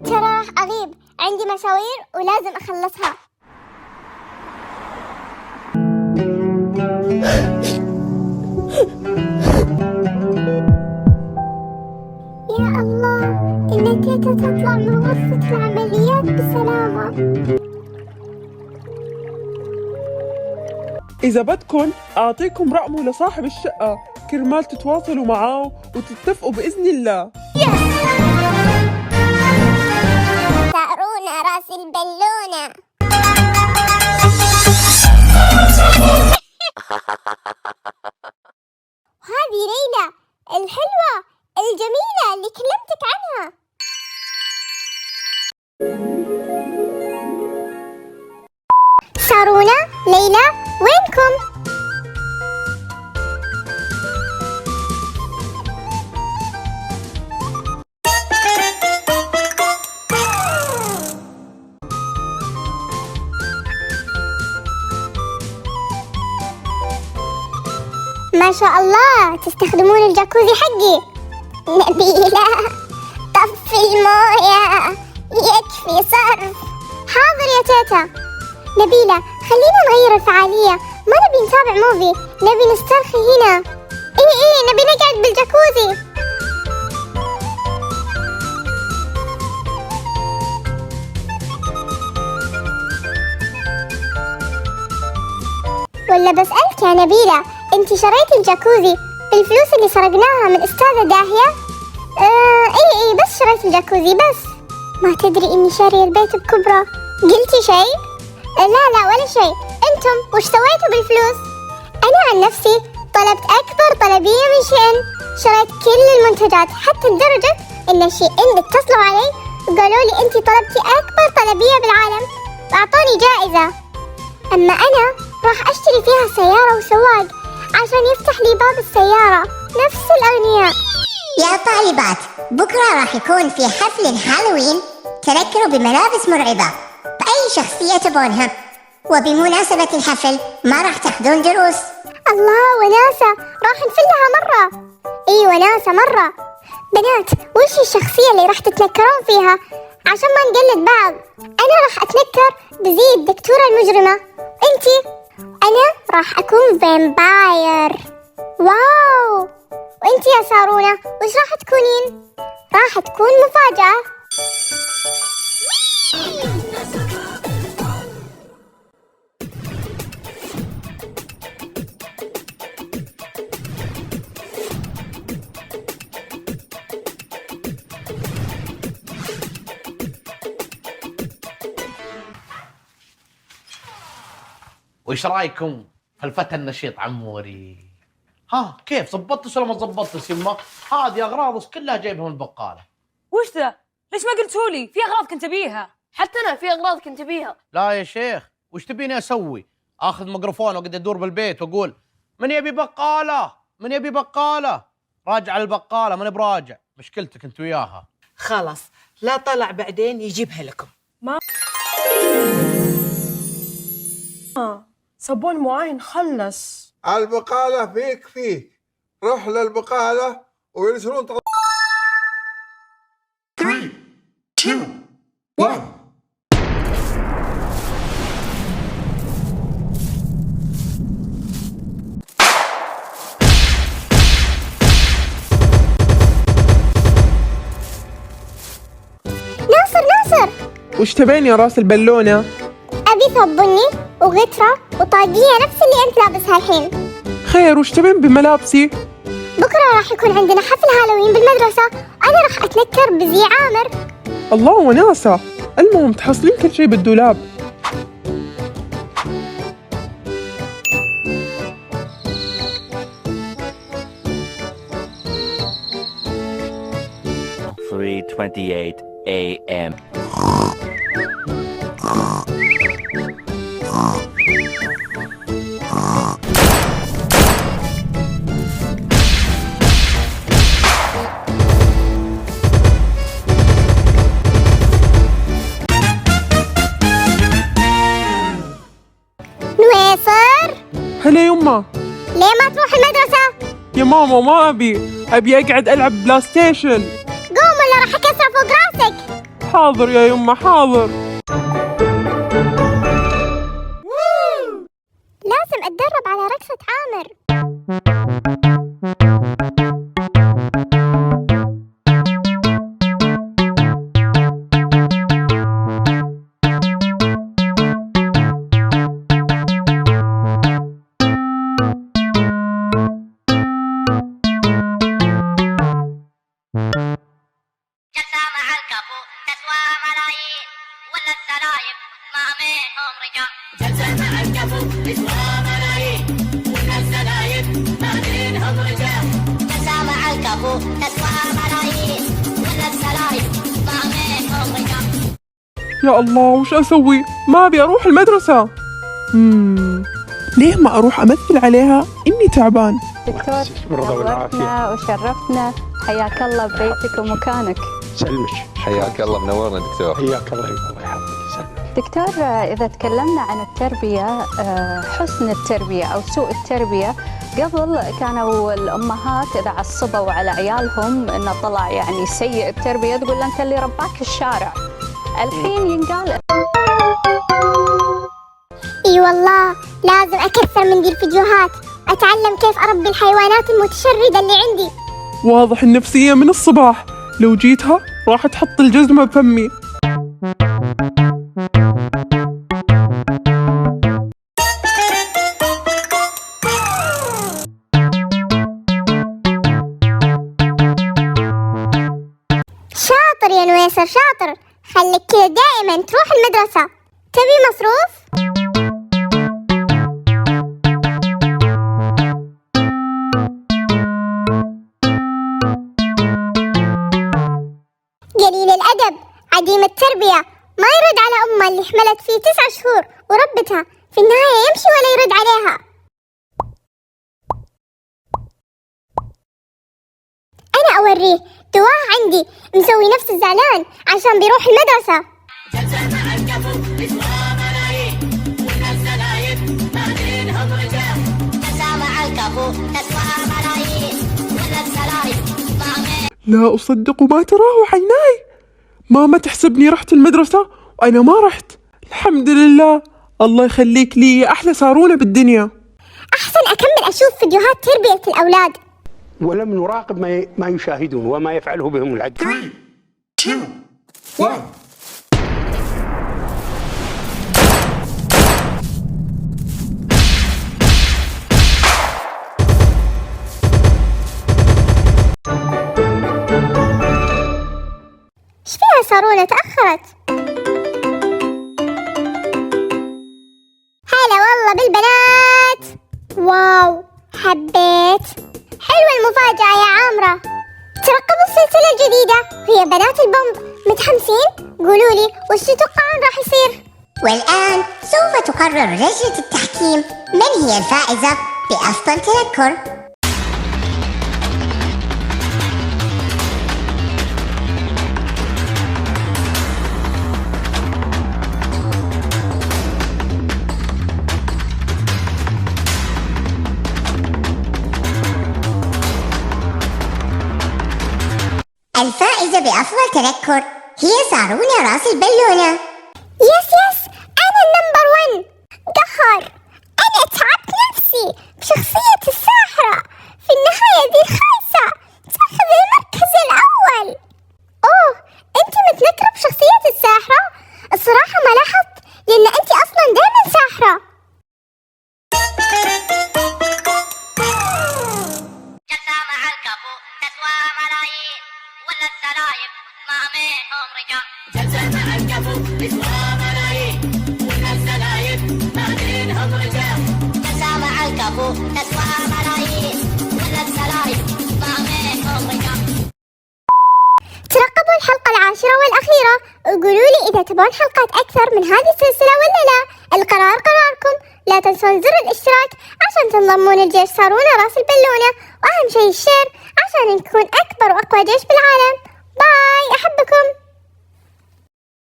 ترى راح أغيب، عندي مشاوير ولازم أخلصها. يا الله، إن تيتا تطلع من غرفة العمليات بسلامة. إذا بدكن أعطيكم رقمه لصاحب الشقة كرمال تتواصلوا معاه وتتفقوا بإذن الله. سارونا راس البلونة. هذه ليلى الحلوة الجميلة اللي كلمتك عنها. سارونا، ليلى، وينكم؟ ما شاء الله تستخدمون الجاكوزي حقي. نبيلة، طفي الموية، يكفي صرف. حاضر يا تيتا. نبيلة، خلينا نغير الفعالية، ما نبي نتابع موفي، نبي نسترخي هنا. ايه نبي نقعد بالجاكوزي. ولا بسألك يا نبيلة، انتي شريتي الجاكوزي بالفلوس اللي سرقناها من أستاذة داهية؟ ايه بس شريت الجاكوزي بس. ما تدري اني شارية البيت بكبره. قلتي شيء؟ لا ولا شيء. انتم وش سويتوا بالفلوس؟ انا عن نفسي طلبت اكبر طلبية من شين، شريت كل المنتجات حتى لدرجة ان شين اتصلوا علي وقالوا لي انتي طلبتي اكبر طلبية بالعالم واعطوني جائزة. اما انا راح اشتري فيها سيارة وسواق عشان يفتح لي باب السيارة نفس الأغنياء. يا طالبات، بكرة راح يكون في حفل هالوين، تنكروا بملابس مرعبة بأي شخصية تبونها، وبمناسبة الحفل ما راح تاخذون دروس. الله، وناسة راح نفلها مرة. اي وناسة مرة. بنات، وش الشخصية اللي راح تتنكرون فيها عشان ما نقلد بعض؟ أنا راح أتنكر بزي الدكتورة المجرمة. انتي؟ أنا راح أكون فامباير. واو. وانتي يا سارونا وش راح تكونين؟ راح تكون مفاجأة. وإيش رايكم في الفتى النشيط عموري؟ ها كيف زبطتش ولا ما زبطتش يمه؟ هذه اغراض كلها جايبها من البقاله. وش ذا؟ ليش ما قلتولي؟ في اغراض كنت ابيها. حتى انا في اغراض كنت ابيها. لا يا شيخ، وش تبيني اسوي؟ اخذ ميكروفون وقعد ادور بالبيت واقول من يبي بقاله؟ من يبي بقاله؟ راجع البقاله ماني براجع، مشكلتك انت وياها. خلاص، لا طلع بعدين يجيبها لكم. ما صابون معين خلص. البقالة فيك روح للبقالة ويرسلون 3 2 1. ناصر، وش تبين يا راس البلونة؟ أبي ثوب بني وغترة وطاقية نفس اللي أنت لابسها الحين. خير، وش تبين بملابسي؟ بكرة راح يكون عندنا حفل هالوين بالمدرسة، أنا راح أتنكر بزي عامر. الله وناسة. المهم تحصلين كل شيء بالدولاب. (3:28 a.m.) نويصر، هلا يما. ليه ما تروح المدرسة؟ يا ماما ما أبي أقعد ألعب بلاي ستيشن. قوم ولا راح أكسر فوق راسك. حاضر يا يمه حاضر. لازم أتدرب على رقصة عامر. جلسة مع الكفو تسوى ملايين ولا السرايب ما منهم رجال. جلسة مع الكفو تسوى ملايين ولا السرايب ما منهم رجال. جلسة مع الكفو تسوى ملايين ولا السرايب ما منهم رجال. يا الله وش أسوي؟ ما أبي أروح المدرسة. ليه ما أروح أمثل عليها إني تعبان؟ دكتور نورتنا وشرفتنا، حياك الله ببيتك ومكانك. سلمش. حياك الله منورنا دكتور. حياك الله يحفظك. دكتور إذا تكلمنا عن التربية، حسن التربية أو سوء التربية، قبل كانوا الأمهات إذا عصبوا على عيالهم إنه طلع يعني سيء التربية تقول له أنت اللي رباك الشارع. الحين ينقال اي والله لازم أكثر من دي الفيديوهات، أتعلم كيف أربي الحيوانات المتشردة اللي عندي. واضح النفسية من الصباح، لو جيتها راح تحط الجزمة بفمي. شاطر يا نويسر شاطر، خليك كذا دائما تروح المدرسة. تبي مصروف؟ قليل الأدب عديم التربية، ما يرد على أمه اللي حملت فيه 9 شهور وربتها، في النهاية يمشي ولا يرد عليها. أنا أوريه دواه عندي مسوي نفسه زعلان عشان بيروح المدرسة. جلسة مع الكفو تسوى ملايين ولا السرايب ما منهم رجال. جلسة مع الكفو تسوى ملايين ولا السرايب ما منهم. لا أصدق ما تراه عيناي. ماما تحسبني رحت المدرسة وأنا ما رحت. الحمد لله، الله يخليك لي يا أحلى سارونة بالدنيا. أحسن أكمل أشوف فيديوهات تربية الأولاد. ولم نراقب ما يشاهدون وما يفعله بهم العدو. 3 2 1 إيش فيها سارونة تأخرت؟ هلا والله بالبنات. واو حبيت، حلوة المفاجأة يا عامرة. ترقبوا السلسلة الجديدة وهي بنات البومب، متحمسين؟ قولولي وش تتوقعون راح يصير؟ والآن سوف تقرر لجنة التحكيم من هي الفائزة بأفضل تنكر. الفائزة بأفضل تنكر هي سارونة راس البالونة. يس أنا النمبر 1. قهر، أنا تعبت نفسي بشخصية الساحرة، في النهاية ذي الخايسة تأخذ المركز الأول. أوه أنت متنكرة بشخصية الساحرة؟ الصراحة ما لاحظت، لأن أنت أصلا دائما ساحرة. جلسة مع الكفو تسوى ملايين ولا السرايب ما منهم رجال. جلسة مع الكفو تسوى ملايين ولا السرايب ما منهم رجال. جلسة مع الكفو تسوى ملايين ولا السرايب ما منهم رجال. ترقبوا الحلقة 10 والأخيرة، وقولوا لي إذا تبون حلقات أكثر من هذه السلسلة ولا لا. القرار قراركم. لا تنسون زر الاشتراك عشان تنضمون لجيش سارونة راس البالونة، وأهم شيء الشير عشان نكون أكبر وأقوى جيش بالعالم. باي، أحبكم.